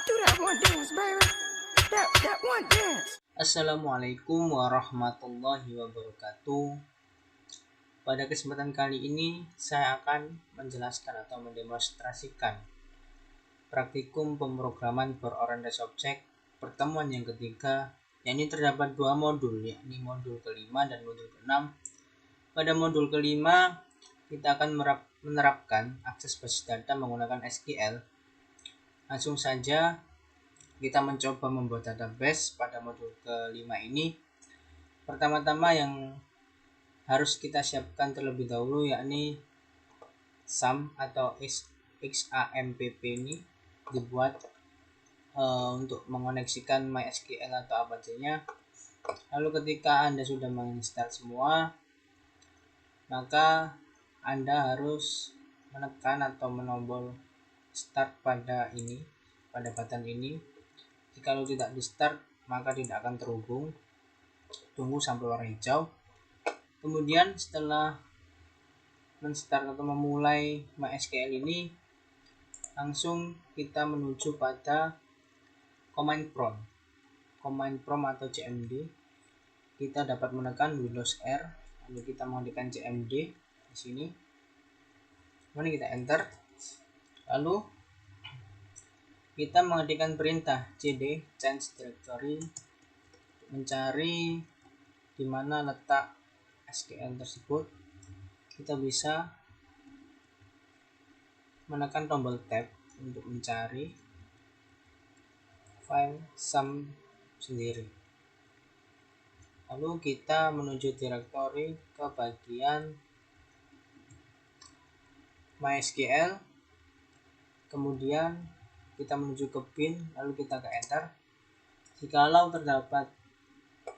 Do that one dance, baby. That one dance. Assalamualaikum warahmatullahi wabarakatuh. Pada kesempatan kali ini saya akan menjelaskan atau mendemonstrasikan praktikum pemrograman berorientasi objek pertemuan yang ketiga, yakni terdapat dua modul, yakni modul kelima dan modul keenam. Pada modul kelima kita akan menerapkan akses basis data menggunakan SQL. Langsung saja kita mencoba membuat database pada modul kelima ini. Pertama-tama yang harus kita siapkan terlebih dahulu yakni SAM atau XAMPP ini dibuat untuk mengoneksikan MySQL atau Apache-nya. Lalu ketika Anda sudah menginstal semua, maka Anda harus menekan atau menombol start pada button ini. Jika tidak di start, maka tidak akan terhubung. Tunggu sampai warna hijau. Kemudian setelah menstart atau memulai MySQL ini, langsung kita menuju pada command prompt atau CMD. Kita dapat menekan Windows R, lalu kita mengetikkan CMD di sini. Kemudian kita enter. Lalu kita mengetikkan perintah cd change directory, mencari di mana letak SQL tersebut. Kita bisa menekan tombol tab untuk mencari file SAM sendiri. Lalu kita menuju direktori ke bagian MySQL, kemudian kita menuju ke bin, lalu kita ke enter. Jikalau terdapat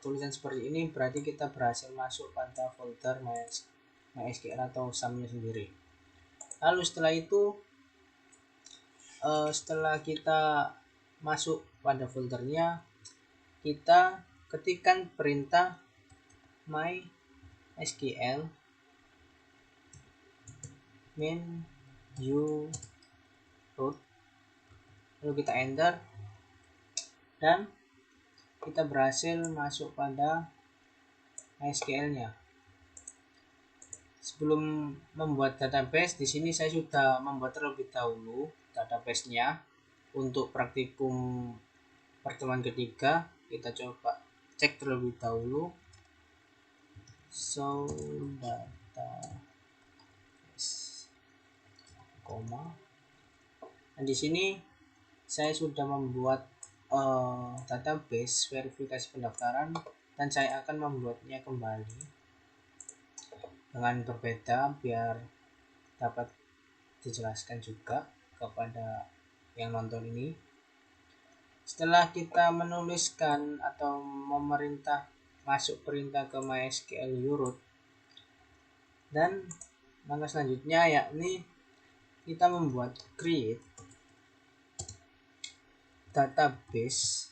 tulisan seperti ini, berarti kita berhasil masuk pada folder MySQL atau SAM-nya sendiri. Lalu setelah itu, setelah kita masuk pada foldernya, kita ketikkan perintah MySQL main root, lalu kita enter, dan kita berhasil masuk pada MySQL-nya. Sebelum membuat database, di sini saya sudah membuat terlebih dahulu database-nya untuk praktikum pertemuan ketiga. Kita coba cek terlebih dahulu. So database, dan di sini saya sudah membuat database verifikasi pendaftaran, dan saya akan membuatnya kembali dengan berbeda biar dapat dijelaskan juga kepada yang nonton ini. Setelah kita menuliskan atau masuk perintah ke MySQL root, dan langkah selanjutnya yakni kita membuat create database,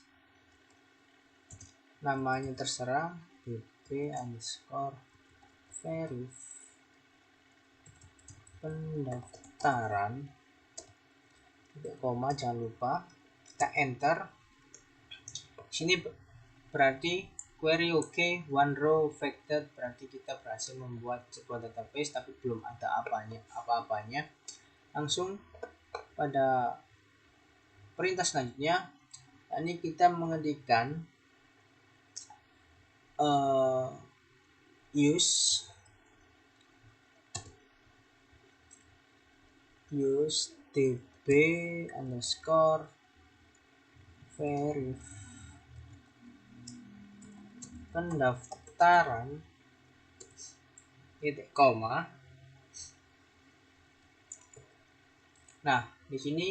namanya terserah db_verif pendaftaran, koma, jangan lupa kita enter. Sini berarti query OK, one row affected, berarti kita berhasil membuat sebuah database tapi belum ada apa-apanya. Langsung pada perintah selanjutnya, ini kita mengetikkan use db_verif pendaftaran, titik koma. Nah, di sini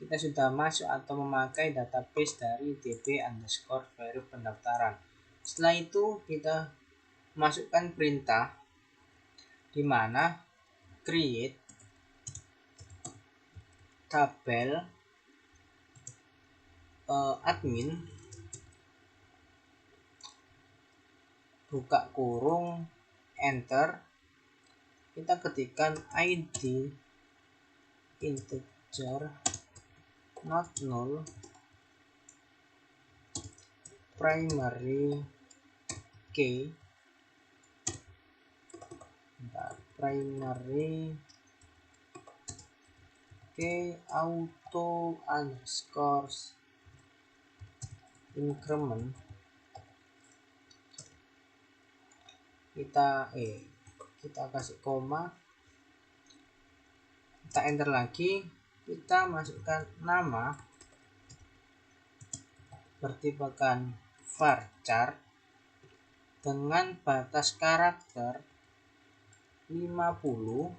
kita sudah masuk atau memakai database dari db_verif pendaftaran. Setelah itu kita masukkan perintah di mana create tabel admin, buka kurung, enter. Kita ketikkan ID integer not null primary key, primary key auto underscore increment, kita kasih koma, kita enter lagi, kita masukkan nama bertipekan varchar dengan batas karakter 50.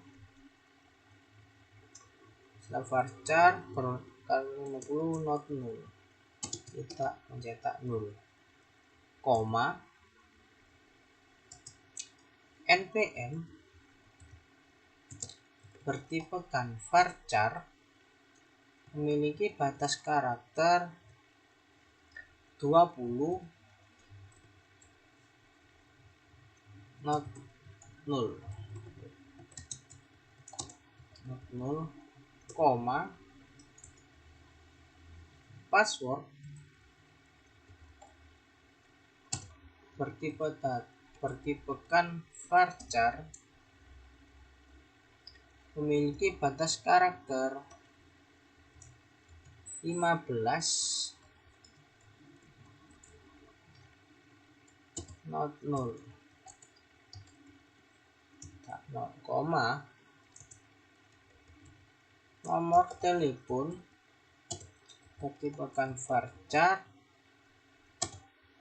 Setelah varchar kali 50 not null, kita mencetak 0, koma npm bertipekan varchar memiliki batas karakter 20 not null, koma password bertipekan varchar memiliki batas karakter 15 not null, koma nomor telepon bertipekan varchar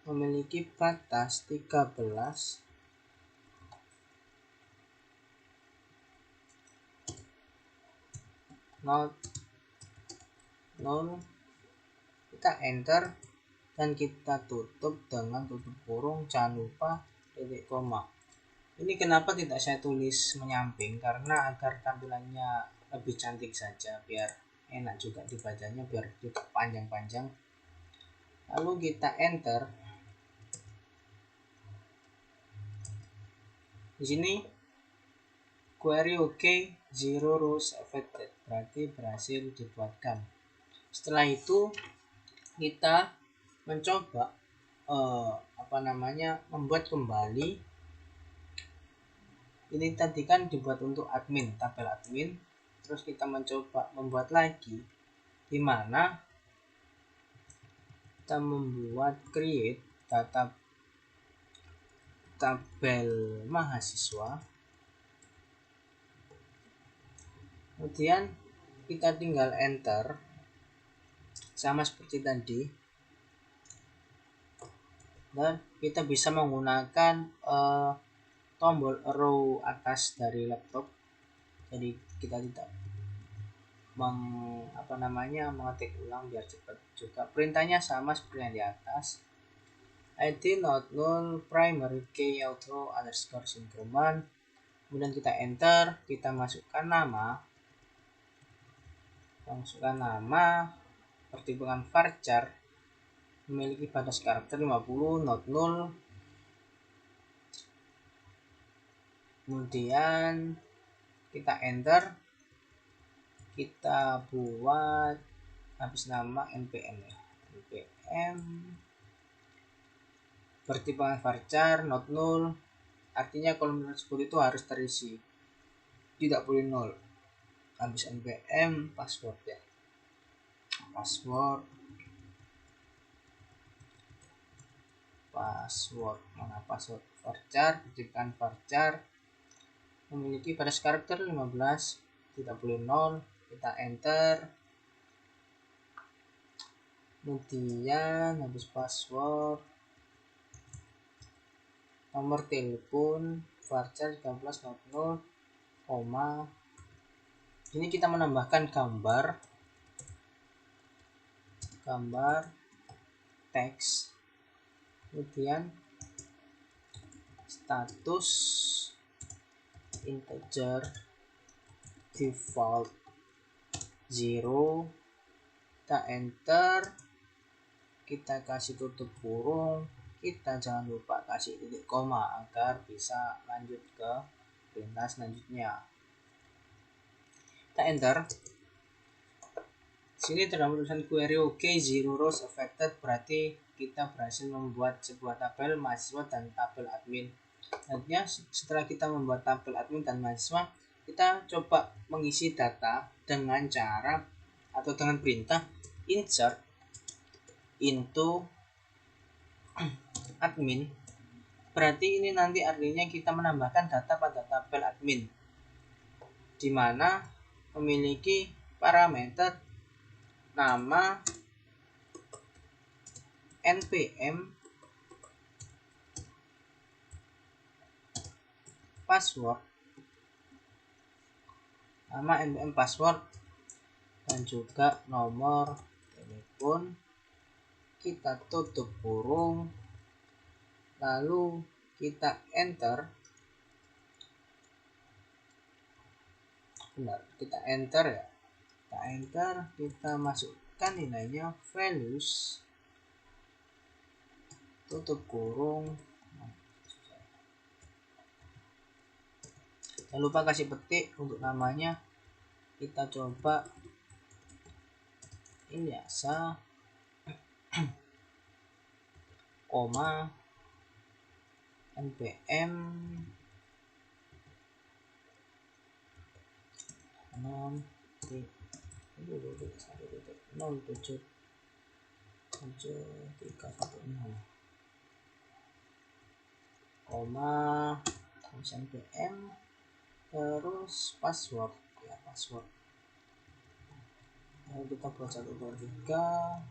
memiliki batas 13 not null, kita enter dan kita tutup dengan tutup kurung, jangan lupa titik koma. Ini kenapa tidak saya tulis menyamping, karena agar tampilannya lebih cantik saja, biar enak juga dibacanya, biar tidak panjang-panjang. Lalu kita enter. Di sini query OK, zero rows affected, berarti berhasil dibuatkan. Setelah itu kita mencoba membuat kembali. Ini tadi kan dibuat untuk admin, tabel admin. Terus kita mencoba membuat lagi, dimana kita membuat create data tabel mahasiswa. Kemudian kita tinggal enter, sama seperti tadi, dan kita bisa menggunakan tombol arrow atas dari laptop, jadi kita tidak mengetik ulang, biar cepat juga. Perintahnya sama seperti yang di atas, id not null primary key auto underscore increment. Kemudian kita enter, kita masukkan nama pertimbangan varchar memiliki batas karakter 50 not null. Kemudian kita enter, kita buat habis nama npm pertimbangan varchar not null, artinya kolom tersebut itu harus terisi, tidak boleh nol. Habis npm password password varchar, pertimbangan varchar memiliki batas karakter 15, tidak boleh nol. Kita enter, kemudian habis password nomor telepon varchar 13 not null, koma. Ini kita menambahkan gambar teks, kemudian status integer default 0, kita enter, kita kasih tutup kurung, kita jangan lupa kasih titik koma agar bisa lanjut ke perintah selanjutnya. Kita enter, Sini terdapat tulisan query OK, zero rows affected, berarti kita berhasil membuat sebuah tabel mahasiswa dan tabel admin. Selanjutnya setelah kita membuat tabel admin dan mahasiswa, kita coba mengisi data dengan cara atau dengan perintah insert into admin. Berarti ini nanti artinya kita menambahkan data pada tabel admin, di mana memiliki parameter nama, npm, password, nama npm password, dan juga nomor telepon. Kita tutup kurung, lalu kita enter. Benar, kita enter ya. Kita enter, kita masukkan nilainya values, tutup kurung. Jangan lupa kasih petik untuk namanya. Kita coba ini asa, koma, npm 0.7.316, koma, npm, terus password ya, password. Lalu kita buat 123,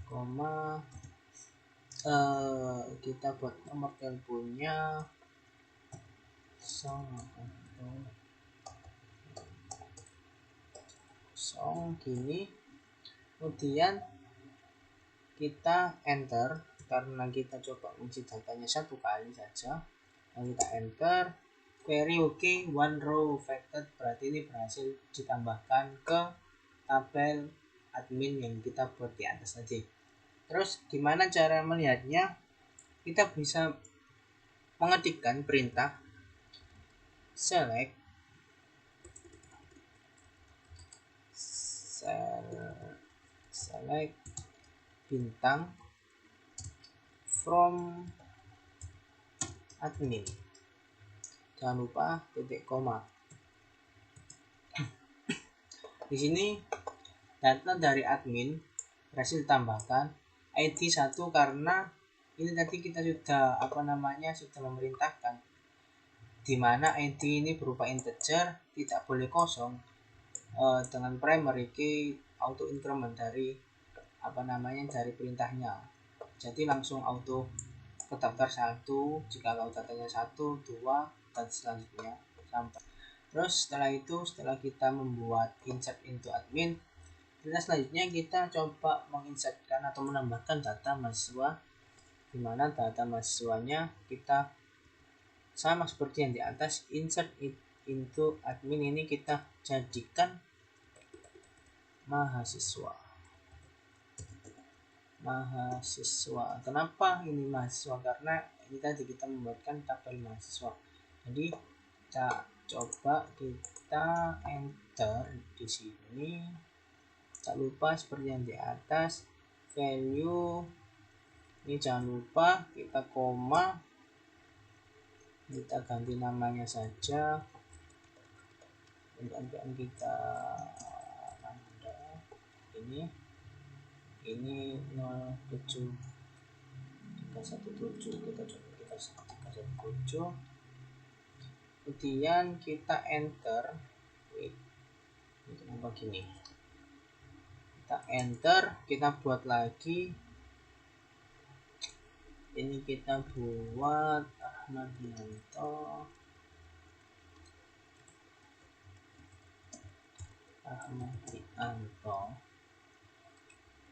koma, kita buat nomor teleponnya gini. Kemudian kita enter karena kita coba mengisi datanya satu kali saja. Lalu kita enter, query OK, one row affected, berarti ini berhasil ditambahkan ke tabel admin yang kita buat di atas tadi. Terus gimana cara melihatnya? Kita bisa mengetikkan perintah select bintang from admin. Jangan lupa titik koma. Di sini data dari admin berhasil ditambahkan ID 1 karena ini tadi kita sudah sudah memerintahkan, di mana ID ini berupa integer, tidak boleh kosong. Dengan primary key auto increment dari dari perintahnya, jadi langsung auto ke daftar 1 jika datanya 1, 2 dan selanjutnya sampai. Terus setelah kita membuat insert into admin, selanjutnya kita coba menginsertkan atau menambahkan data mahasiswa, di mana data mahasiswanya kita sama seperti yang di atas, insert into admin. Ini kita jadikan mahasiswa. Kenapa ini mahasiswa? Karena ini tadi kita membuatkan tabel mahasiswa. Jadi kita coba kita enter di sini. Jangan lupa seperti yang di atas, value ini jangan lupa kita koma, kita ganti namanya saja. Untuk npm kita ini 07317, kita coba 317. Kemudian kita enter. Kenapa gini? Kita enter, kita buat lagi. Ini kita buat Ahmadianto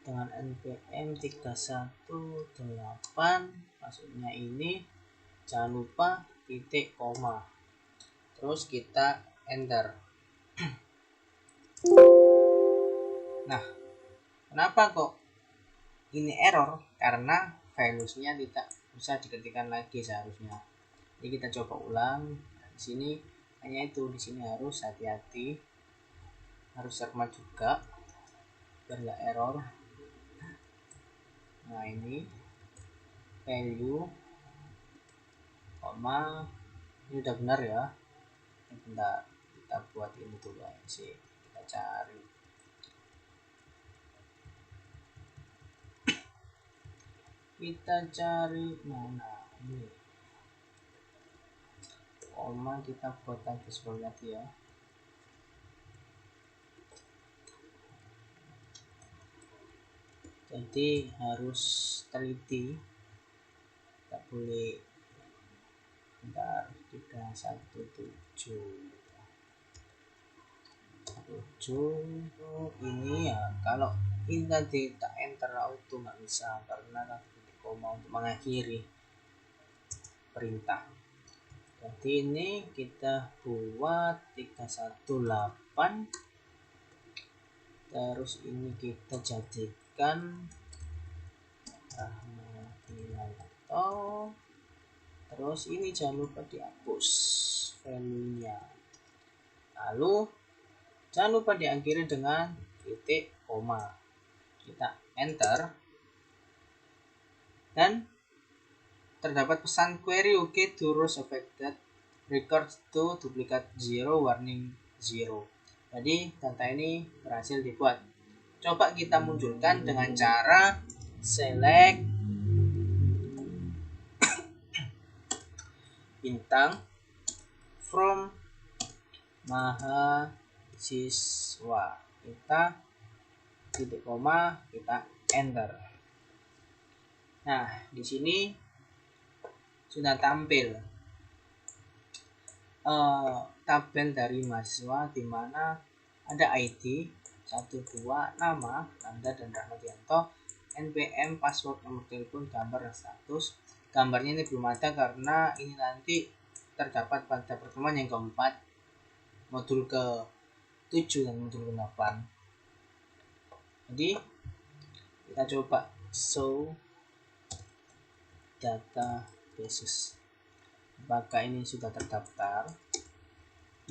dengan npm 318, maksudnya ini. Jangan lupa titik koma, terus kita enter. Nah, kenapa kok ini error? Karena valuesnya tidak bisa diketikkan lagi seharusnya. Jadi kita coba ulang. Di sini hanya itu, di sini harus hati-hati, harus cermat juga. biar nggak error. Nah ini value koma, ini udah benar ya. Bentar, kita buat ini dulu aja sih, kita cari mana ini koma, kita buat lagi seperti tadi ya. Jadi harus teliti, tak boleh. Bentar, 317 ini ya. Kalau ini tadi tak enter auto nggak bisa karena titik koma untuk mengakhiri perintah. Jadi ini kita buat 318, terus ini kita jadikan Rahmadianto, terus ini jangan lupa dihapus value nya, lalu jangan lupa diakhiri dengan titik koma. Kita enter dan terdapat pesan query OK to rows affected, record to duplicate 0, warning 0. Jadi data ini berhasil dibuat. Coba kita munculkan dengan cara select bintang from mahasiswa, kita titik koma, kita enter. Nah di sini sudah tampil tabel dari mahasiswa di mana ada ID 12, nama Nanda dan Rahmadianto, NPM, password, nomor telepon, gambar, dan status. Gambarnya ini belum ada karena ini nanti terdapat pada pertemuan yang keempat, modul ke-7 dan modul ke-8. Jadi kita coba show databases, apakah ini sudah terdaftar.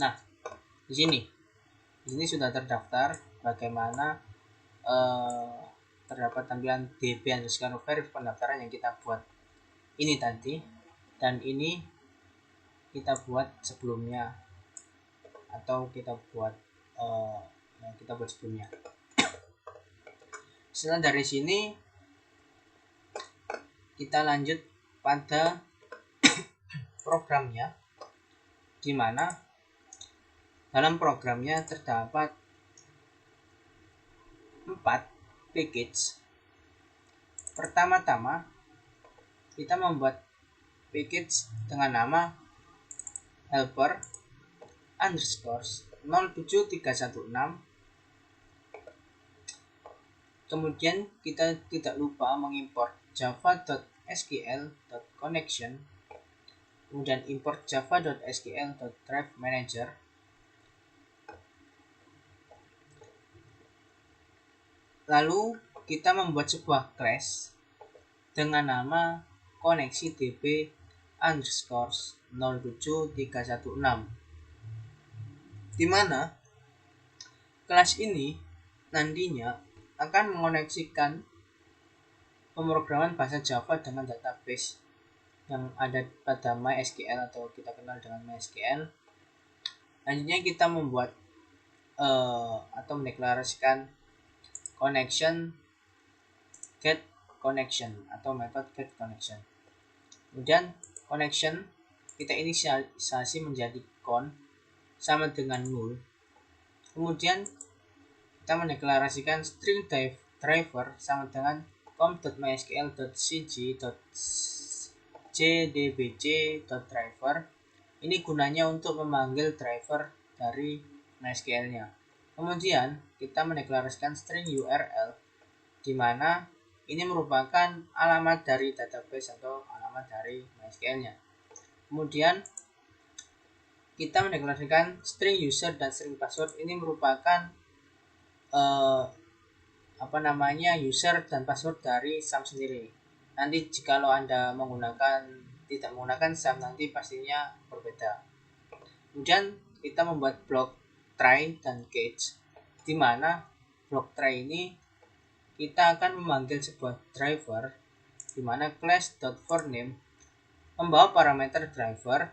Nah di sini sudah terdaftar. Bagaimana terdapat tampilan db_verif pendaftaran yang kita buat ini tadi, dan ini kita buat sebelumnya, atau kita buat sebelumnya. Setelah dari sini kita lanjut pada programnya, di mana dalam programnya terdapat 4 package. Pertama-tama kita membuat package dengan nama helper underscore 07316. Kemudian kita tidak lupa mengimport java.sql.connection, kemudian import java.sql.drive_manager. Lalu kita membuat sebuah class dengan nama koneksi db underscore 07316, di mana kelas ini nantinya akan mengoneksikan pemrograman bahasa Java dengan database yang ada pada MySQL atau kita kenal dengan MySQL. Lanjutnya kita membuat atau mendeklarasikan connection get connection atau metode get connection. Kemudian connection kita inisialisasi menjadi con sama dengan null. Kemudian kita mendeklarasikan string driver sama dengan com.mysql.cg.jdbc.driver. Ini gunanya untuk memanggil driver dari MySQL-nya. Kemudian kita mendeklarasikan string URL, di mana ini merupakan alamat dari database atau alamat dari MySQL-nya. Kemudian kita mendeklarasikan string user dan string password. Ini merupakan user dan password dari SAM sendiri. Nanti jikalau Anda tidak menggunakan SAM, nanti pastinya berbeda. Kemudian kita membuat blok try dan catch, di mana blok try ini kita akan memanggil sebuah driver di mana class.forName membawa parameter driver,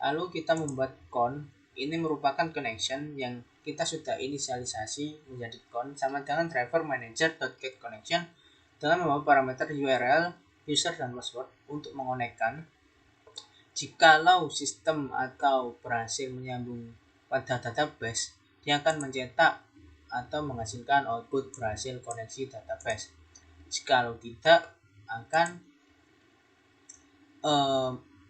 lalu kita membuat con. Ini merupakan connection yang kita sudah inisialisasi menjadi con sama dengan driver manager.getConnection dengan membawa parameter URL, user, dan password untuk mengonekkan. Jikalau sistem atau berhasil menyambung pada database, dia akan mencetak atau menghasilkan output berhasil koneksi database. Jikalau tidak, akan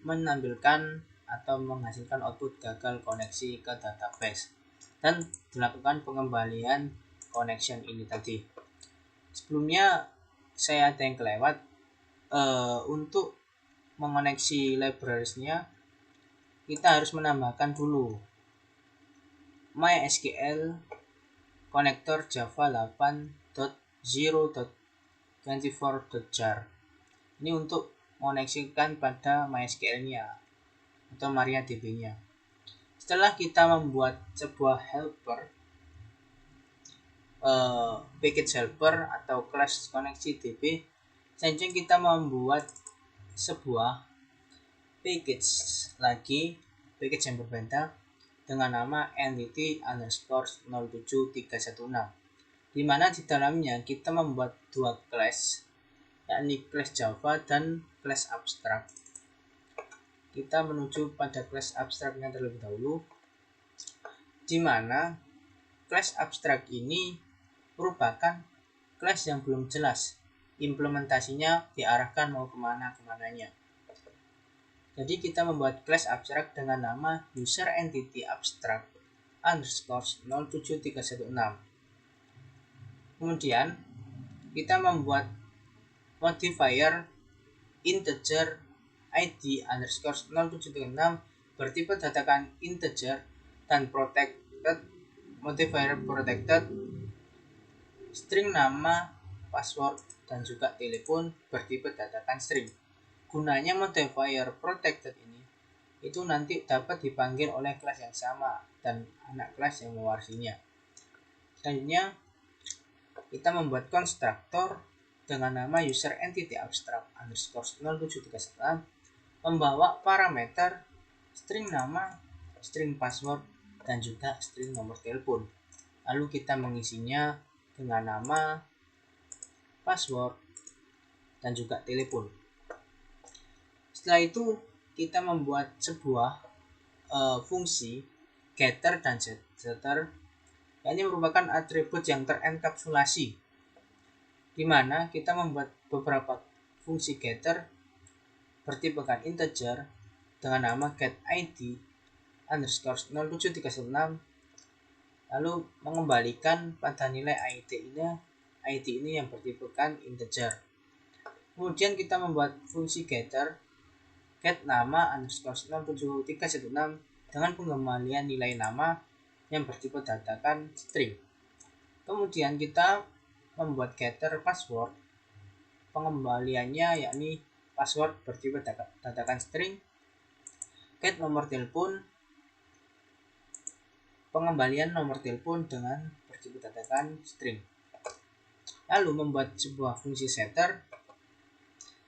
menampilkan atau menghasilkan output gagal koneksi ke database dan dilakukan pengembalian connection ini tadi. Sebelumnya saya ada yang kelewat, untuk mengoneksi libraries-nya kita harus menambahkan dulu MySQL connector java 8.0.24.jar. Ini untuk mengoneksikan pada MySQL-nya atau MariaDB-nya. Setelah kita membuat sebuah helper, package helper atau class koneksi DB, selanjutnya kita membuat sebuah package lagi, package yang berbeda dengan nama entity_07316, di mana di dalamnya kita membuat dua class, yakni class Java dan class abstract. Kita menuju pada class abstraknya terlebih dahulu, di mana class abstract ini merupakan class yang belum jelas implementasinya diarahkan mau kemananya. Jadi kita membuat class abstract dengan nama user entity abstract _07316. Kemudian kita membuat modifier integer id _07316 bertipe datakan integer dan protected modifier protected string nama, password, dan juga telepon bertipe datakan string. Gunanya modifier protected ini itu nanti dapat dipanggil oleh kelas yang sama dan anak kelas yang mewarisinya. Selanjutnya kita membuat konstruktor dengan nama user entity abstract _07316 membawa parameter string nama, string password, dan juga string nomor telepon. Lalu kita mengisinya dengan nama, password, dan juga telepon. Setelah itu kita membuat sebuah fungsi getter dan setter, yang ini merupakan atribut yang terenkapsulasi, di mana kita membuat beberapa fungsi getter bertipekan integer dengan nama getID _07316, lalu mengembalikan pada nilai ID ini yang bertipekan integer. Kemudian kita membuat fungsi getter get nama _07316 dengan pengembalian nilai nama yang bertipe datakan string. Kemudian kita membuat getter password, pengembaliannya yakni password bertipe datakan string. Get nomor telepon, pengembalian nomor telepon dengan bertipe datakan string. Lalu membuat sebuah fungsi setter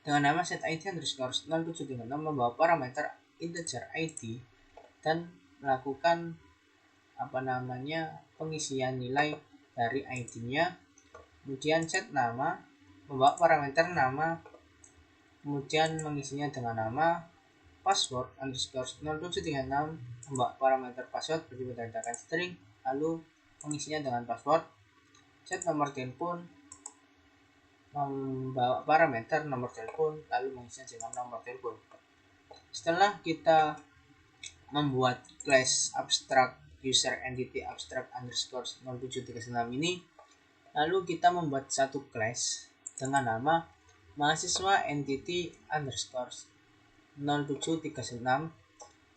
dengan nama setID _07316 membawa parameter integer ID dan melakukan pengisian nilai dari ID-nya. Kemudian set nama membawa parameter nama, kemudian mengisinya dengan nama, password _07316 membawa parameter password bertipe datakan string, lalu mengisinya dengan password. Set nomor telepon membawa parameter nomor telepon, lalu mengisinya dengan nomor telepon. Setelah kita membuat class abstract user entity abstract _07316 ini, lalu kita membuat satu class dengan nama mahasiswa entity _07316,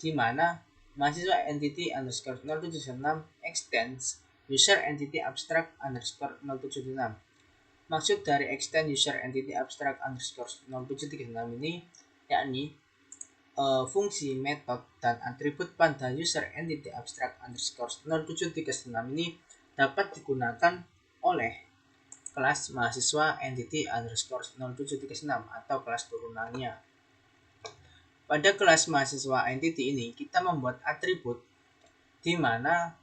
di mana mahasiswa entity _076 extends user entity abstract _076. Maksud dari extend user entity abstract _07316 ini yakni fungsi, metode, dan atribut pada user entity abstract _07316 ini dapat digunakan oleh kelas mahasiswa entity underscore 0736 atau kelas turunannya. Pada kelas mahasiswa entity ini kita membuat atribut di mana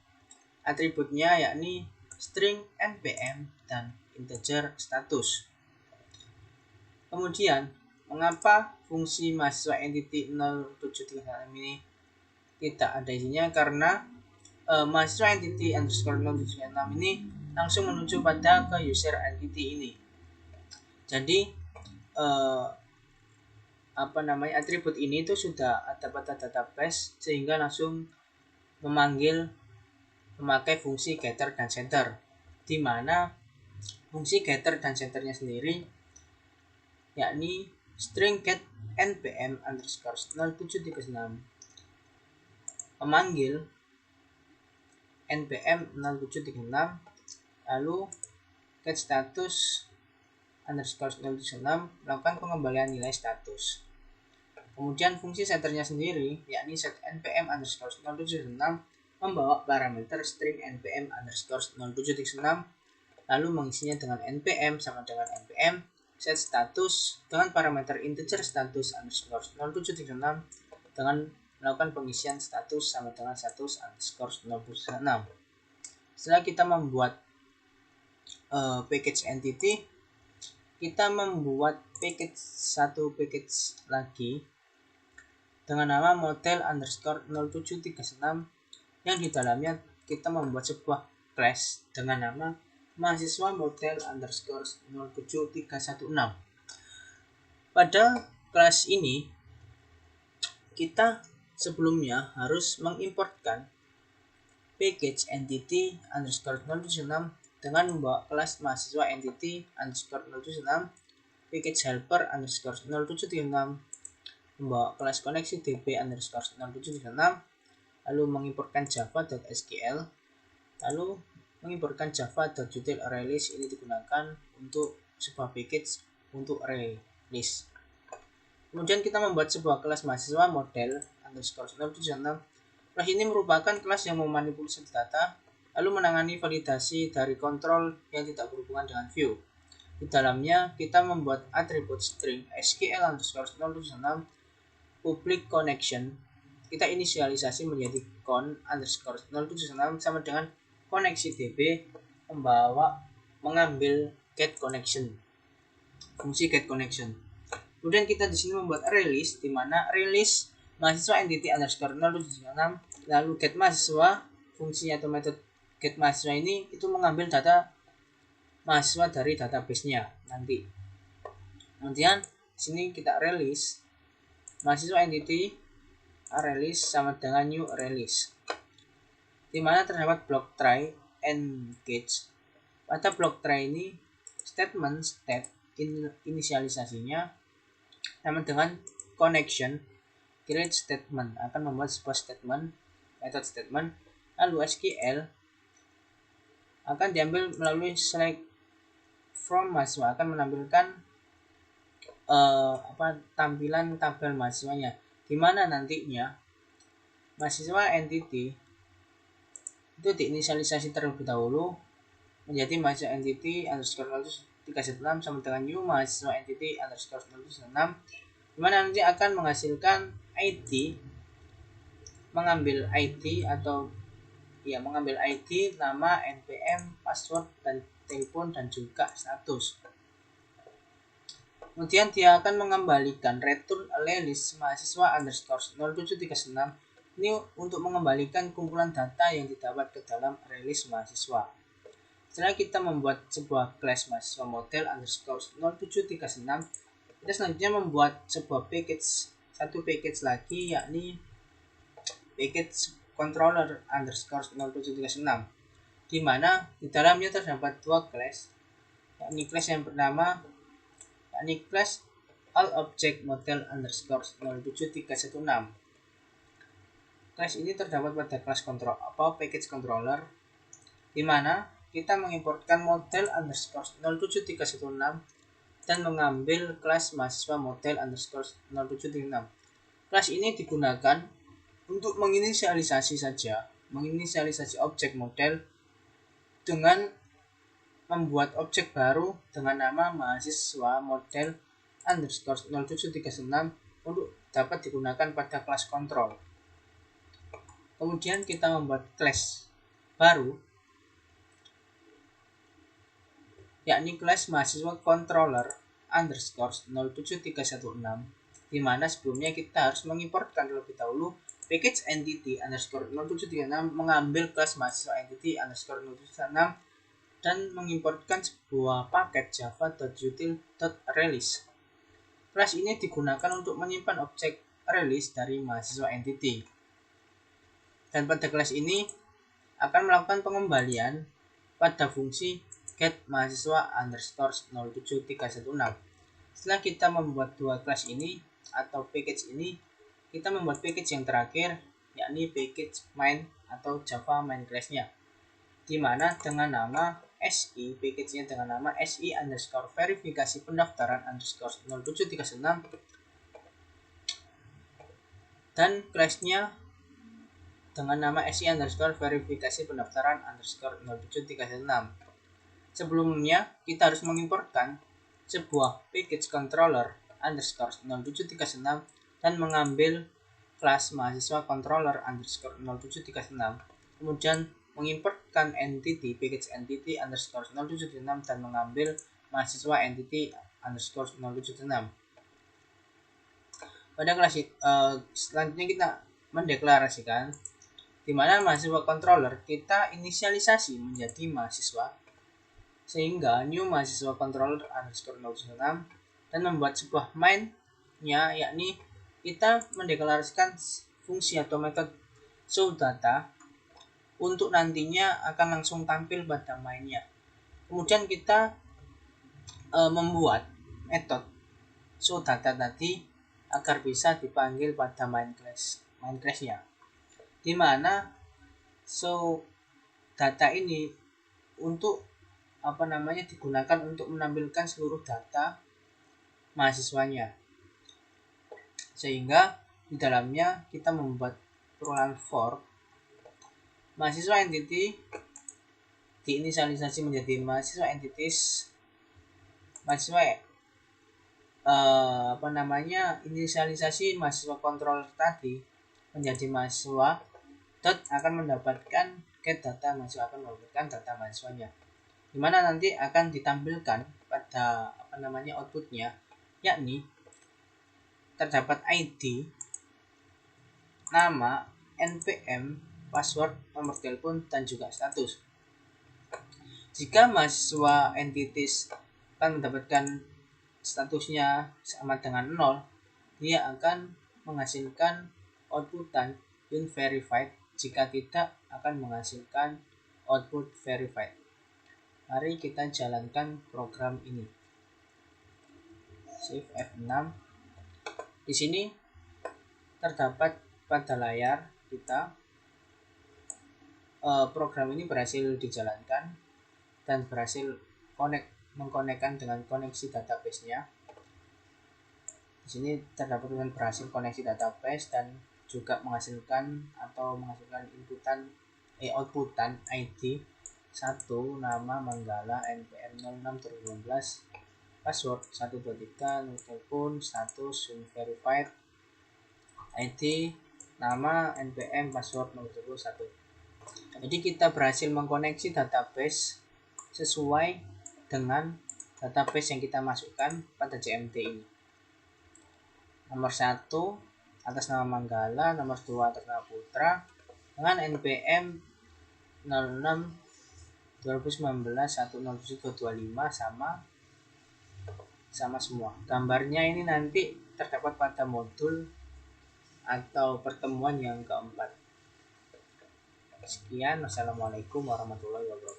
atributnya yakni string npm dan integer status. Kemudian, mengapa fungsi mahasiswa entity 0736 ini tidak ada isinya? Karena mahasiswa entity underscore 0736 ini langsung menuju pada ke user entity ini. Jadi atribut ini itu sudah ada pada database sehingga langsung memakai fungsi getter dan setter, di mana fungsi getter dan setternya sendiri yakni string get npm underscore 0736 memanggil npm 0736 lalu get status underscore 0736 melakukan pengembalian nilai status. Kemudian fungsi setternya sendiri yakni set npm underscore 0736 membawa parameter string npm underscore 0736 lalu mengisinya dengan npm sama dengan npm set status dengan parameter integer status underscore 0736 dengan melakukan pengisian status sama dengan status underscore 0736. Setelah kita membuat package entity, kita membuat satu package lagi dengan nama model underscore 0736 yang di dalamnya kita membuat sebuah class dengan nama mahasiswa model underscore 07316. Pada kelas ini kita sebelumnya harus mengimportkan package entity underscore 076 dengan membawa kelas mahasiswa entity underscore 076, package helper underscore 0736, membawa kelas koneksi db underscore 0736, lalu mengimportkan java.sql, lalu mengimportkan java.util_release. Ini digunakan untuk sebuah package untuk release. Kemudian kita membuat sebuah kelas mahasiswa model underscore 0736. Kelas ini merupakan kelas yang memanipulasi data lalu menangani validasi dari kontrol yang tidak berhubungan dengan view. Di dalamnya kita membuat atribut string sql underscore 076 public connection. Kita inisialisasi menjadi con underscore 076 sama dengan koneksi db mengambil get connection, fungsi get connection. Kemudian kita di sini membuat release, di mana release mahasiswa entity underscore 076 lalu get mahasiswa, fungsi atau metode get mahasiswa ini itu mengambil data mahasiswa dari database-nya nanti. Kemudian di sini kita release mahasiswa entity release sama dengan new release, di mana terdapat block try and catch. Pada block try ini statement step inisialisasinya sama dengan connection create statement, akan membuat sebuah statement method statement, lalu SQL akan diambil melalui select from mahasiswa, akan menampilkan tampilan tabel mahasiswanya, di mana nantinya mahasiswa entity itu diinisialisasi terlebih dahulu menjadi mahasiswa entity underscore 0316 sama dengan new mahasiswa entity underscore 016, di mana nanti akan menghasilkan ID, mengambil ID, nama, npm, password, dan telepon, dan juga status. Kemudian dia akan mengembalikan return list mahasiswa underscore 0736 ini untuk mengembalikan kumpulan data yang didapat ke dalam release mahasiswa. Setelah kita membuat sebuah class mahasiswa model underscore 0736, kita selanjutnya membuat sebuah satu package lagi, yakni package controller underscore 0736, di mana di dalamnya terdapat dua class, yakni class yang pertama yakni class all object model underscore 07316. Class ini terdapat pada kelas package controller, di mana kita mengimportkan model underscore 07316 dan mengambil kelas mahasiswa model underscore 0736. Kelas ini digunakan untuk menginisialisasi objek model dengan membuat objek baru dengan nama mahasiswa model underscore 0736 untuk dapat digunakan pada kelas kontrol. Kemudian kita membuat kelas baru, yakni kelas mahasiswa controller underscore 07316, di mana sebelumnya kita harus mengimportkan terlebih dahulu package entity underscore 0736 mengambil kelas mahasiswa entity underscore 0736 dan mengimportkan sebuah paket java.util.release. Kelas ini digunakan untuk menyimpan objek release dari mahasiswa entity. Dan pada kelas ini akan melakukan pengembalian pada fungsi get mahasiswa underscore 07316. Setelah kita membuat dua kelas ini atau package ini, kita membuat package yang terakhir, yakni package main atau java main class-nya, di mana dengan nama SI, package-nya dengan nama SI underscore verifikasi pendaftaran underscore 0736 dan class-nya dengan nama SI underscore verifikasi pendaftaran underscore 0736. Sebelumnya kita harus mengimportkan sebuah package controller underscore 0736 dan mengambil kelas mahasiswa controller underscore 0736, kemudian mengimportkan entity package entity underscore 0736 dan mengambil mahasiswa entity underscore 0736. Pada kelas selanjutnya kita mendeklarasikan di mana mahasiswa controller kita inisialisasi menjadi mahasiswa, sehingga new mahasiswa controller underscore 006 dan membuat sebuah main-nya, yakni kita mendeklarasikan fungsi atau metode show data untuk nantinya akan langsung tampil pada main-nya. Kemudian kita membuat metode show data tadi agar bisa dipanggil pada main class-nya, di mana show data ini untuk digunakan untuk menampilkan seluruh data mahasiswanya, sehingga di dalamnya kita membuat perulangan for mahasiswa entity diinisialisasi menjadi mahasiswa entities, mahasiswa inisialisasi mahasiswa controller tadi menjadi mahasiswa dot akan mendapatkan get data mahasiswa, akan mendapatkan data mahasiswanya, dimana nanti akan ditampilkan pada outputnya, yakni terdapat ID, nama, NPM, password, nomor telepon, dan juga status. Jika mahasiswa entities akan mendapatkan statusnya sama dengan 0, dia akan menghasilkan outputan unverified. Jika tidak, akan menghasilkan output verified. Mari kita jalankan program ini. Shift F6. Di sini terdapat pada layar kita program ini berhasil dijalankan dan berhasil mengkonekkan dengan koneksi database-nya. Di sini terdapat dengan berhasil koneksi database dan juga menghasilkan outputan ID 1, nama Manggala, NPM 06 2016, password 123, nomor telepon, status unverified, ID, nama, NPM, password, nomor telepon 1. Jadi kita berhasil mengkoneksi database sesuai dengan database yang kita masukkan pada CMT ini. Nomor 1 atas nama Manggala, nomor 2 atas nama Putra, dengan NPM 06 2019 107225 sama semua. Gambarnya ini nanti terdapat pada modul atau pertemuan yang keempat. Sekian, wassalamualaikum warahmatullahi wabarakatuh.